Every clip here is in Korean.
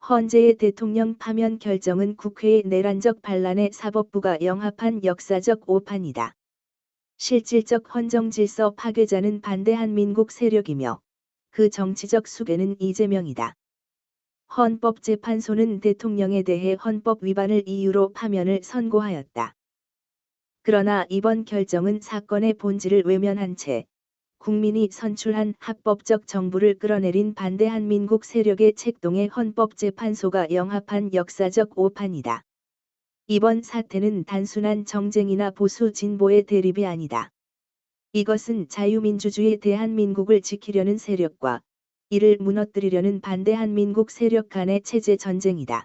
헌재의 대통령 파면 결정은 국회의 내란적 반란에 사법부가 영합한 역사적 오판이다. 실질적 헌정질서 파괴자는 반대 한민국 세력이며 그 정치적 수괴는 이재명이다. 헌법재판소는 대통령에 대해 헌법 위반을 이유로 파면을 선고하였다. 그러나 이번 결정은 사건의 본질을 외면한 채 국민이 선출한 합법적 정부를 끌어내린 반대 한민국 세력의 책동에 헌법재판소가 영합한 역사적 오판이다. 이번 사태는 단순한 정쟁이나 보수 진보의 대립이 아니다. 이것은 자유민주주의 대한민국을 지키려는 세력과 이를 무너뜨리려는 반대 한민국 세력 간의 체제 전쟁이다.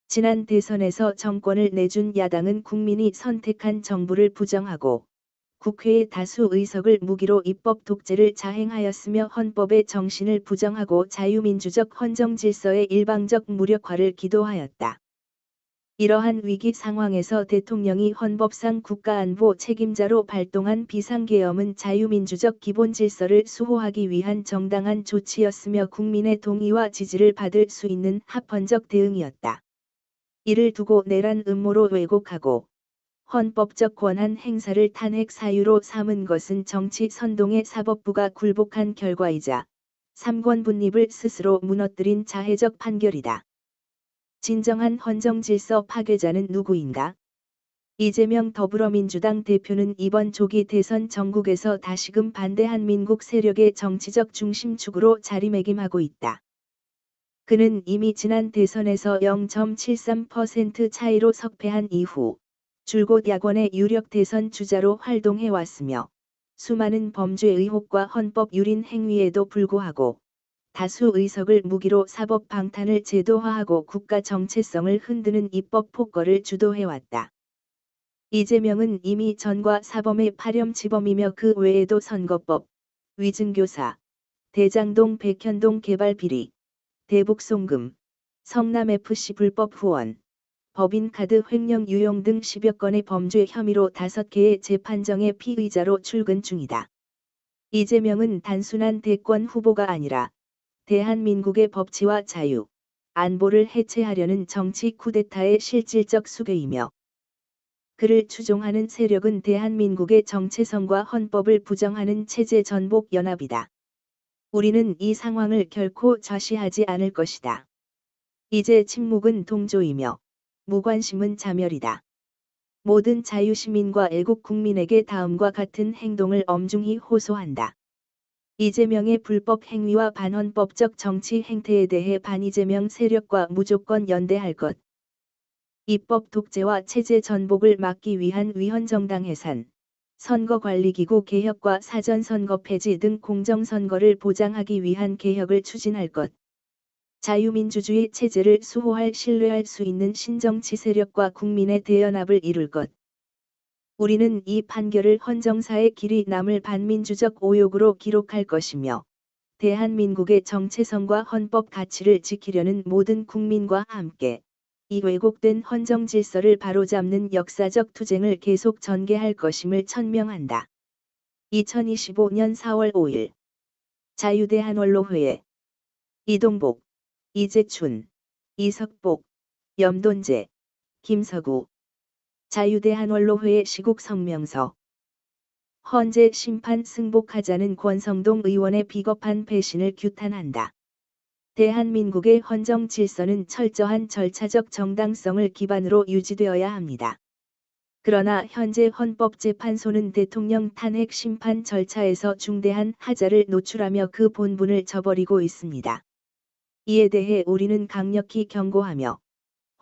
지난 대선에서 정권을 내준 야당은 국민이 선택한 정부를 부정하고 국회의 다수 의석을 무기로 입법 독재를 자행하였으며 헌법의 정신을 부정하고 자유민주적 헌정질서의 일방적 무력화를 기도하였다. 이러한 위기 상황에서 대통령이 헌법상 국가안보 책임자로 발동한 비상계엄은 자유민주적 기본질서를 수호하기 위한 정당한 조치였으며 국민의 동의와 지지를 받을 수 있는 합헌적 대응이었다. 이를 두고 내란 음모로 왜곡하고 헌법적 권한 행사를 탄핵 사유로 삼은 것은 정치 선동의 사법부가 굴복한 결과이자 삼권 분립을 스스로 무너뜨린 자해적 판결이다. 진정한 헌정질서 파괴자는 누구인가? 이재명 더불어민주당 대표는 이번 조기 대선 전국에서 다시금 반대 한민국 세력의 정치적 중심축으로 자리매김하고 있다. 그는 이미 지난 대선에서 0.73% 차이로 석패한 이후 줄곧 야권의 유력 대선 주자로 활동해왔으며 수많은 범죄 의혹과 헌법 유린 행위에도 불구하고 다수 의석을 무기로 사법 방탄을 제도화하고 국가 정체성을 흔드는 입법 폭거를 주도해왔다. 이재명은 이미 전과 사범의 파렴치범이며 그 외에도 선거법, 위증교사, 대장동 백현동 개발 비리, 대북송금, 성남FC 불법 후원, 법인카드 횡령 유용 등 10여 건의 범죄 혐의로 5개의 재판정의 피의자로 출근 중이다. 이재명은 단순한 대권 후보가 아니라 대한민국의 법치와 자유, 안보를 해체하려는 정치 쿠데타의 실질적 수괴이며 그를 추종하는 세력은 대한민국의 정체성과 헌법을 부정하는 체제 전복 연합이다. 우리는 이 상황을 결코 좌시하지 않을 것이다. 이제 침묵은 동조이며 무관심은 자멸이다. 모든 자유시민과 애국 국민에게 다음과 같은 행동을 엄중히 호소한다. 이재명의 불법 행위와 반헌법적 정치 행태에 대해 반이재명 세력과 무조건 연대할 것. 입법 독재와 체제 전복을 막기 위한 위헌정당 해산, 선거관리기구 개혁과 사전선거 폐지 등 공정선거를 보장하기 위한 개혁을 추진할 것. 자유민주주의 체제를 수호할 신뢰할 수 있는 신정치 세력과 국민의 대연합을 이룰 것. 우리는 이 판결을 헌정사의 길이 남을 반민주적 오욕으로 기록할 것이며 대한민국의 정체성과 헌법 가치를 지키려는 모든 국민과 함께 이 왜곡된 헌정 질서를 바로잡는 역사적 투쟁을 계속 전개할 것임을 천명한다. 2025년 4월 5일 자유대한원로회의 이동복, 이재춘, 이석복, 염돈재, 김서구 자유대한원로회의 시국 성명서 헌재 심판 승복하자는 권성동 의원의 비겁한 배신을 규탄한다. 대한민국의 헌정 질서는 철저한 절차적 정당성을 기반으로 유지되어야 합니다. 그러나 현재 헌법재판소는 대통령 탄핵 심판 절차에서 중대한 하자를 노출하며 그 본분을 저버리고 있습니다. 이에 대해 우리는 강력히 경고하며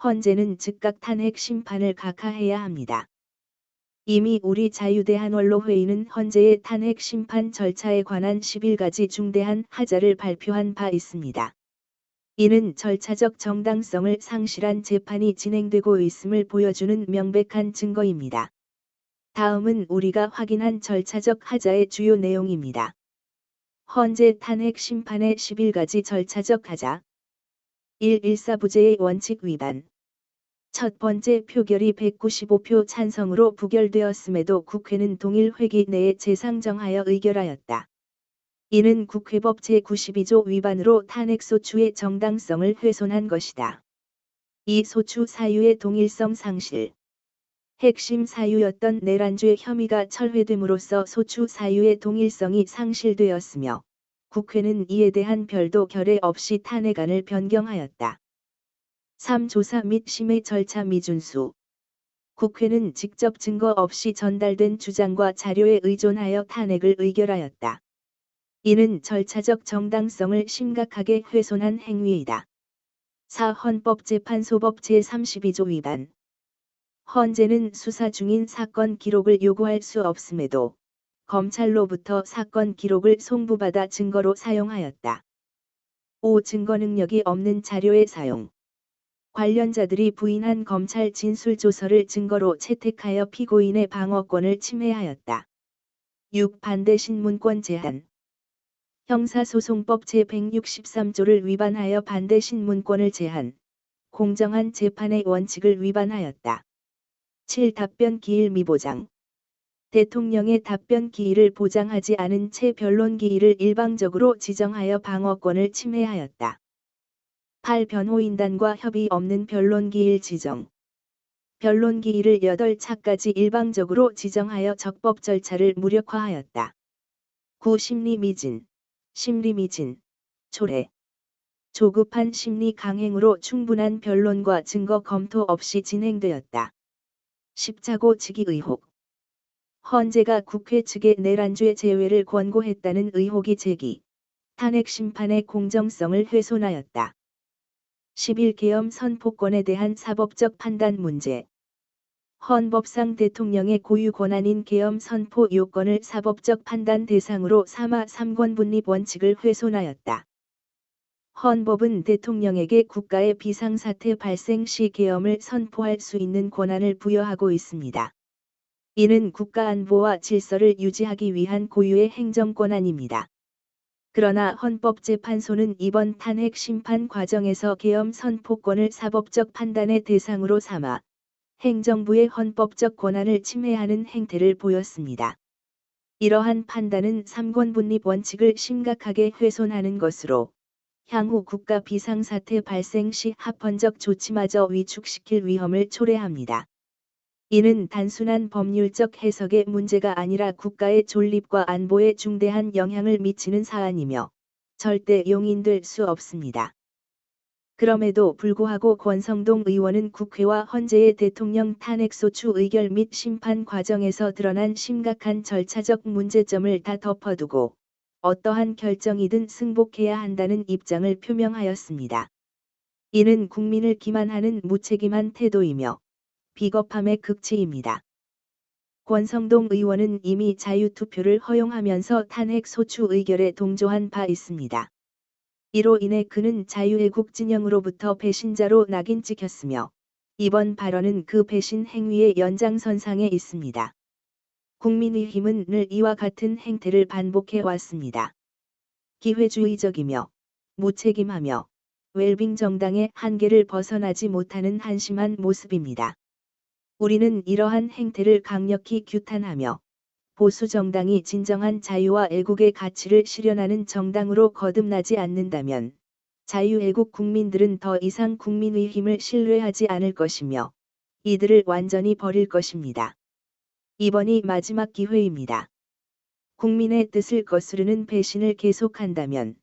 헌재는 즉각 탄핵 심판을 각하해야 합니다. 이미 우리 자유대한원로회의는 헌재의 탄핵 심판 절차에 관한 11가지 중대한 하자를 발표한 바 있습니다. 이는 절차적 정당성을 상실한 재판이 진행되고 있음을 보여주는 명백한 증거입니다. 다음은 우리가 확인한 절차적 하자의 주요 내용입니다. 헌재 탄핵 심판의 11가지 절차적 하자 1. 일사부재의 원칙 위반. 첫 번째 표결이 195표 찬성으로 부결되었음에도 국회는 동일 회기 내에 재상정하여 의결하였다. 이는 국회법 제92조 위반으로 탄핵소추의 정당성을 훼손한 것이다. 이 소추 사유의 동일성 상실. 핵심 사유였던 내란죄 혐의가 철회됨으로써 소추 사유의 동일성이 상실되었으며 국회는 이에 대한 별도 결의 없이 탄핵안을 변경하였다. 3. 조사 및 심의 절차 미준수. 국회는 직접 증거 없이 전달된 주장과 자료에 의존하여 탄핵을 의결하였다. 이는 절차적 정당성을 심각하게 훼손한 행위이다. 4. 헌법재판소법 제32조 위반. 헌재는 수사 중인 사건 기록을 요구할 수 없음에도 검찰로부터 사건 기록을 송부받아 증거로 사용하였다. 5. 증거 능력이 없는 자료의 사용. 관련자들이 부인한 검찰 진술조서를 증거로 채택하여 피고인의 방어권을 침해하였다. 6. 반대 신문권 제한. 형사소송법 제163조를 위반하여 반대 신문권을 제한, 공정한 재판의 원칙을 위반하였다. 7. 답변 기일 미보장. 대통령의 답변 기일을 보장하지 않은 채 변론 기일을 일방적으로 지정하여 방어권을 침해하였다. 8. 변호인단과 협의 없는 변론 기일 지정. 변론 기일을 8차까지 일방적으로 지정하여 적법 절차를 무력화하였다. 9. 심리 미진. 심리 미진, 초래. 조급한 심리 강행으로 충분한 변론과 증거 검토 없이 진행되었다. 10. 자고치기 의혹. 헌재가 국회 측의 내란죄 제외를 권고했다는 의혹이 제기. 탄핵 심판의 공정성을 훼손하였다. 11. 계엄 선포권에 대한 사법적 판단 문제. 헌법상 대통령의 고유 권한인 계엄 선포 요건을 사법적 판단 대상으로 삼아 삼권 분립 원칙을 훼손하였다. 헌법은 대통령에게 국가의 비상사태 발생 시 계엄을 선포할 수 있는 권한을 부여하고 있습니다. 이는 국가 안보와 질서를 유지하기 위한 고유의 행정권한입니다. 그러나 헌법재판소는 이번 탄핵 심판 과정에서 계엄 선포권을 사법적 판단의 대상으로 삼아 행정부의 헌법적 권한을 침해하는 행태를 보였습니다. 이러한 판단은 삼권 분립 원칙을 심각하게 훼손하는 것으로 향후 국가 비상사태 발생 시 합헌적 조치마저 위축시킬 위험을 초래합니다. 이는 단순한 법률적 해석의 문제가 아니라 국가의 존립과 안보에 중대한 영향을 미치는 사안이며 절대 용인될 수 없습니다. 그럼에도 불구하고 권성동 의원은 국회와 헌재의 대통령 탄핵소추 의결 및 심판 과정에서 드러난 심각한 절차적 문제점을 다 덮어두고 어떠한 결정이든 승복해야 한다는 입장을 표명하였습니다. 이는 국민을 기만하는 무책임한 태도이며 비겁함의 극치입니다. 권성동 의원은 이미 자유투표를 허용하면서 탄핵소추 의결에 동조한 바 있습니다. 이로 인해 그는 자유애국 진영으로부터 배신자로 낙인 찍혔으며 이번 발언은 그 배신 행위의 연장선상에 있습니다. 국민의힘은 늘 이와 같은 행태를 반복해 왔습니다. 기회주의적이며 무책임하며 웰빙 정당의 한계를 벗어나지 못하는 한심한 모습입니다. 우리는 이러한 행태를 강력히 규탄하며 보수 정당이 진정한 자유와 애국의 가치를 실현하는 정당으로 거듭나지 않는다면 자유애국 국민들은 더 이상 국민의힘을 신뢰하지 않을 것이며 이들을 완전히 버릴 것입니다. 이번이 마지막 기회입니다. 국민의 뜻을 거스르는 배신을 계속한다면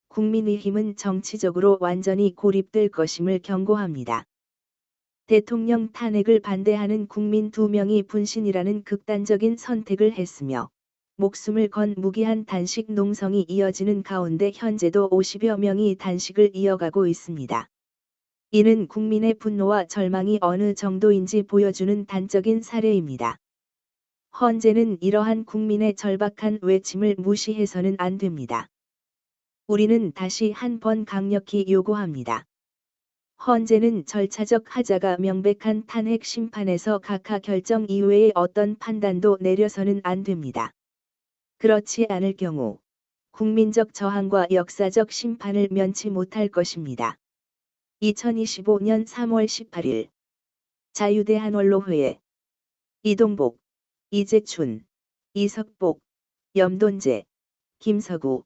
국민의힘은 정치적으로 완전히 고립될 것임을 경고합니다. 대통령 탄핵을 반대하는 국민 2명이 분신이라는 극단적인 선택을 했으며 목숨을 건 무기한 단식 농성이 이어지는 가운데 현재도 50여 명이 단식을 이어가고 있습니다. 이는 국민의 분노와 절망이 어느 정도인지 보여주는 단적인 사례입니다. 헌재는 이러한 국민의 절박한 외침을 무시해서는 안 됩니다. 우리는 다시 한 번 강력히 요구합니다. 헌재는 절차적 하자가 명백한 탄핵 심판에서 각하 결정 이외의 어떤 판단도 내려서는 안 됩니다. 그렇지 않을 경우 국민적 저항과 역사적 심판을 면치 못할 것입니다. 2025년 3월 18일 자유대한원로회에 이동복, 이재춘, 이석복, 염돈재, 김서구